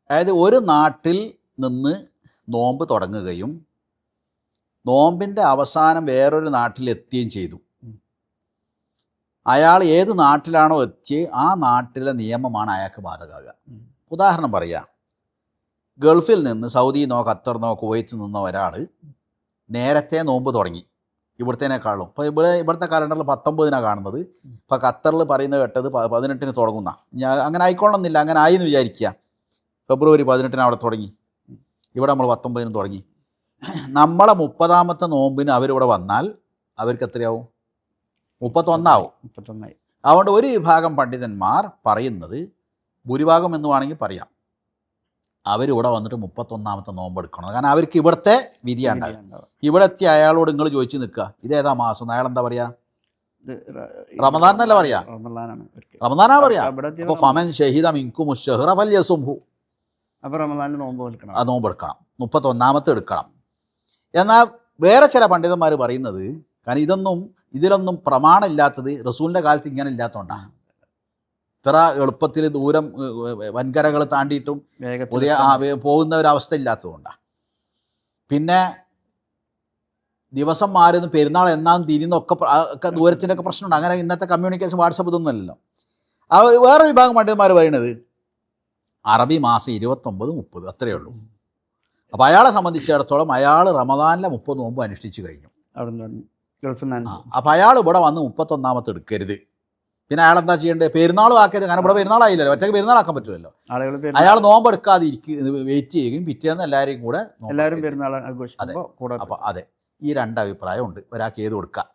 അതായത് ഒരു നാട്ടിൽ നിന്ന് നോമ്പ് തുടങ്ങുകയും നോമ്പിൻ്റെ അവസാനം വേറൊരു നാട്ടിലെത്തുകയും ചെയ്തു. അയാൾ ഏത് നാട്ടിലാണോ എത്തിയത് ആ നാട്ടിലെ നിയമമാണ് അയാൾക്ക് ബാധകമാകുക. ഉദാഹരണം പറയാം, ഗൾഫിൽ നിന്ന് സൗദിന്നോ ഖത്തറിനോ കുവൈറ്റിൽ നിന്നോ ഒരാൾ നേരത്തെ നോമ്പ് തുടങ്ങി ഇവിടുത്തേനേക്കാളും. ഇപ്പോൾ ഇവിടുത്തെ കലണ്ടറിൽ 19 കാണുന്നത്. ഇപ്പോൾ ഖത്തറിൽ പറയുന്നത് കേട്ടത് 18 തുടങ്ങുന്ന. ഞാൻ അങ്ങനെ ആയിക്കൊള്ളണമെന്നില്ല, അങ്ങനെ ആയി എന്ന് വിചാരിക്കുക. ഫെബ്രുവരി 18 അവിടെ തുടങ്ങി, ഇവിടെ നമ്മൾ 19 തുടങ്ങി. നമ്മളെ 30ാമത്തെ നോമ്പിന് അവരിവിടെ വന്നാൽ അവർക്ക് എത്രയാവും? 31 അതുകൊണ്ട് ഒരു വിഭാഗം പണ്ഡിതന്മാർ പറയുന്നത്, ഭൂരിഭാഗം എന്ന് വേണമെങ്കിൽ പറയാം, അവരിവിടെ വന്നിട്ട് 31ാമത്തെ നോമ്പ് എടുക്കണം. കാരണം അവർക്ക് ഇവിടുത്തെ വിധിയാണ്. ഇവിടെ എത്തിയ അയാളോട് നിങ്ങൾ ചോദിച്ചു നിൽക്കുക, ഇതേതാ മാസം? അയാൾ എന്താ പറയുക? റമദാൻ എന്നല്ല പറയാ, റമദാനാണ് പറയാ. അപ്പോൾ ഫമൻ ഷഹീദ മിൻകും അശ്ശഹ്റ ഫൽയസുംഹു, നോമ്പ് എടുക്കണം, 31ാമത്തെ എടുക്കണം. എന്നാൽ വേറെ ചില പണ്ഡിതന്മാർ പറയുന്നത്, കാരണം ഇതിലൊന്നും പ്രമാണമില്ലാത്തത് റസൂലിൻ്റെ കാലത്ത് ഇങ്ങനെ ഇല്ലാത്തതുകൊണ്ടാണ്. ഇത്ര എളുപ്പത്തിൽ ദൂരം വൻകരകൾ താണ്ടിയിട്ടും പുതിയ പോകുന്ന ഒരവസ്ഥ ഇല്ലാത്തതുകൊണ്ടാണ്. പിന്നെ ദിവസം മാറുന്നു, പെരുന്നാൾ എന്നാന്ന് തിരിയുന്നൊക്കെ ഒക്കെ ദൂരത്തിൻ്റെ ഒക്കെ പ്രശ്നമുണ്ട്. അങ്ങനെ ഇന്നത്തെ കമ്മ്യൂണിക്കേഷൻ വാട്സപ്പ് ഇതൊന്നും അല്ലല്ലോ. വേറെ വിഭാഗം പണ്ഡിതന്മാർ പറയുന്നത് അറബി മാസം 29, 30 അത്രയേ ഉള്ളൂ. അപ്പോൾ അയാളെ സംബന്ധിച്ചിടത്തോളം അയാൾ റമദാനിലെ 30 നോമ്പ് അനുഷ്ഠിച്ചു കഴിഞ്ഞു. അപ്പോൾ അയാൾ ഇവിടെ വന്ന് 31ാമത്തെ എടുക്കരുത്. പിന്നെ അയാൾ എന്താ ചെയ്യേണ്ടത്? പെരുന്നാളും ആക്കരുത്. കാരണം ഇവിടെ പെരുന്നാളായില്ലല്ലോ, ഒറ്റയ്ക്ക് പെരുന്നാളാക്കാൻ പറ്റുമല്ലോ. അയാൾ നോമ്പ് എടുക്കാതെ വെയിറ്റ് ചെയ്യുകയും പിറ്റേന്ന് എല്ലാവരെയും കൂടെ അപ്പോൾ അതെ, ഈ 2 അഭിപ്രായമുണ്ട്. ഒരാൾക്ക് ഏത് കൊടുക്കാം,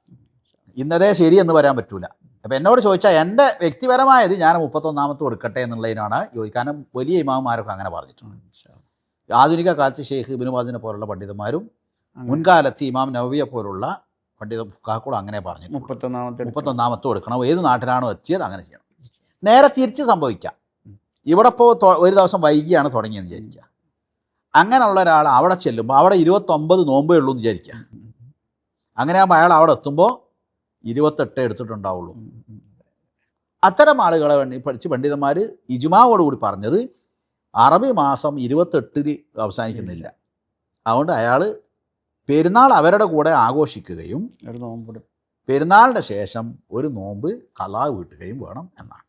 ഇന്നതേ ശരി എന്ന് പറയാൻ പറ്റൂല. അപ്പോൾ എന്നോട് ചോദിച്ചാൽ എൻ്റെ വ്യക്തിപരമായത് ഞാൻ 31ാമത്തെ കൊടുക്കട്ടെ എന്നുള്ളതിനാണ് ചോദിക്കാനും. വലിയ ഇമാമുമാരൊക്കെ അങ്ങനെ പറഞ്ഞിട്ടുണ്ട്. ആധുനിക കാലത്ത് ഷെയ്ഖ് ഇബ്നു ബാസിനെ പോലുള്ള പണ്ഡിതന്മാരും മുൻകാലത്ത് ഇമാം നവവിയെ പോലുള്ള പണ്ഡിത ഫുഖാക്കളും അങ്ങനെ പറഞ്ഞു, 31ാമത്തെ കൊടുക്കണം. ഏത് നാട്ടിലാണോ എത്തിയത് അങ്ങനെ ചെയ്യണം. നേരെ തിരിച്ച് സംഭവിക്കാം. ഇവിടെ ഇപ്പോൾ ഒരു ദിവസം വൈകിയാണ് തുടങ്ങിയെന്ന് വിചാരിക്കുക. അങ്ങനെയുള്ള ഒരാൾ അവിടെ ചെല്ലുമ്പോൾ അവിടെ 29 നോമ്പേ ഉള്ളൂ എന്ന് വിചാരിക്കുക. അങ്ങനെയാകുമ്പോൾ അയാൾ അവിടെ എത്തുമ്പോൾ 28 എടുത്തിട്ടുണ്ടാവുള്ളൂ. അത്തരം ആളുകളെ പഠിച്ച് പണ്ഡിതന്മാർ ഇജ്മാവോടുകൂടി പറഞ്ഞത് അറബി മാസം 28 അവസാനിക്കുന്നില്ല. അതുകൊണ്ട് അയാൾ പെരുന്നാൾ അവരുടെ കൂടെ ആഘോഷിക്കുകയും പെരുന്നാളിൻ്റെ ശേഷം ഒരു നോമ്പ് ഖലാ വീട്ടുകയും വേണം എന്നാണ്.